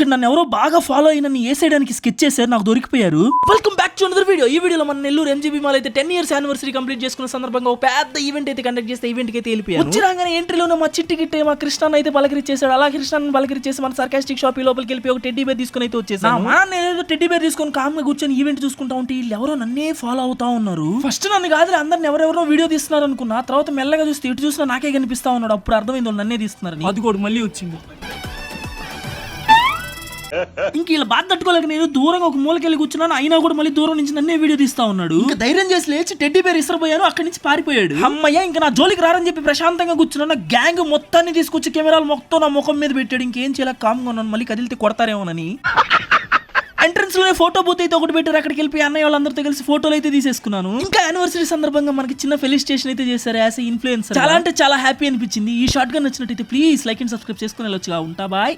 ఇక్కడ నన్ను ఎవరో బాగా ఫాలో అయ్యి నన్ను వేసేయడానికి స్కెచ్ చేశారు, నాకు దొరికిపోయారు. Welcome back to another video. ఈ వీడియోలో మన నెల్లూరు ఎంజీబీ మాల్ అయితే 10 years యానివర్సరీ కంప్లీట్ చేసుకున్న సందర్భంగా ఒక పెద్ద ఈవెంట్ అయితే కండక్ట్ చేస్తే ఈవెంట్ కి అయితే వెళ్ళిపోయాను. వచ్చిరాగానే ఎంట్రీలోనే మా చిట్టి గిట్టే మా కృష్ణాన్ని అయితే పలకరించేసాడు. అలా కృష్ణాన్ని పలకరించేసి మన సర్కాస్టిక్ షాప్ లోపలికి వెళ్ళి ఒక టెడ్డీ బేర్ తీసుకుని అయితే వచ్చేసాను. మా నేను టెడ్డీ బేర్ తీసుకొని కామ్గా కూర్చొని ఈవెంట్ చూసుకుంటా ఉంటే వీళ్ళు ఎవరో నన్నే ఫాలో అవుతా ఉన్నారు. ఫస్ట్ నన్ను కాదు అందరిని ఎవరెవరో వీడియో తీస్తున్నారు అనుకున్నా, తర్వాత మెల్లగా చూస్తే ఇటు చూసినా నాకే కనిపిస్తా ఉన్నాడు. అప్పుడు అర్థమైంది నన్నే తీస్తున్నారని. అది కూడా మళ్ళీ వచ్చింది. ఇంక ఇలా బాధ తట్టుకోలేక నేను దూరంగా ఒక మూలకెళ్ళి కూర్చున్నాను. అయినా కూడా మళ్ళీ దూరం నుంచి నన్నే వీడియో తీస్తా ఉన్నాడు. ఇంకా ధైర్యం చేసి లేచి టెడ్డీ బేర్ ఇసరపోయాను, అక్కడి నుంచి పారిపోయాడు. అమ్మయ్య ఇంకా నా జోలికి రారని చెప్పి ప్రశాంతంగా కూర్చున్నాను. గ్యాంగ్ మొత్తాన్ని తీసుకొచ్చి కెమెరాలు మొత్తం నా ముఖం మీద పెట్టాడు. ఇంకేం చేయలేక కామ్గా ఉన్నాను, మళ్ళీ కదిలితే కొడతారేమోనని. ఎంట్రన్స్ లోనే ఫోటో బూత్ అయితే ఒకటి పెట్టారు, అక్కడికి వెళ్ళి అన్నయ్య వాళ్ళందరితో కలిసి ఫోటోలు అయితే తీసేసుకున్నాను. ఇంకా యానివర్సరీ సందర్భంగా మనకి చిన్న ఫెలిసిటేషన్ అయితే చేశారు యాజ్ ఇన్ఫ్లుయెన్సర్. చాలా అంటే చాలా హ్యాపీ అనిపించింది. ఈ షార్ట్ గా నచ్చినట్టయితే ప్లీజ్ లైక్ అండ్ సబ్స్క్రైబ్ చేసుకుని వెళ్ళొచ్చుగా. ఉంటా బాయ్.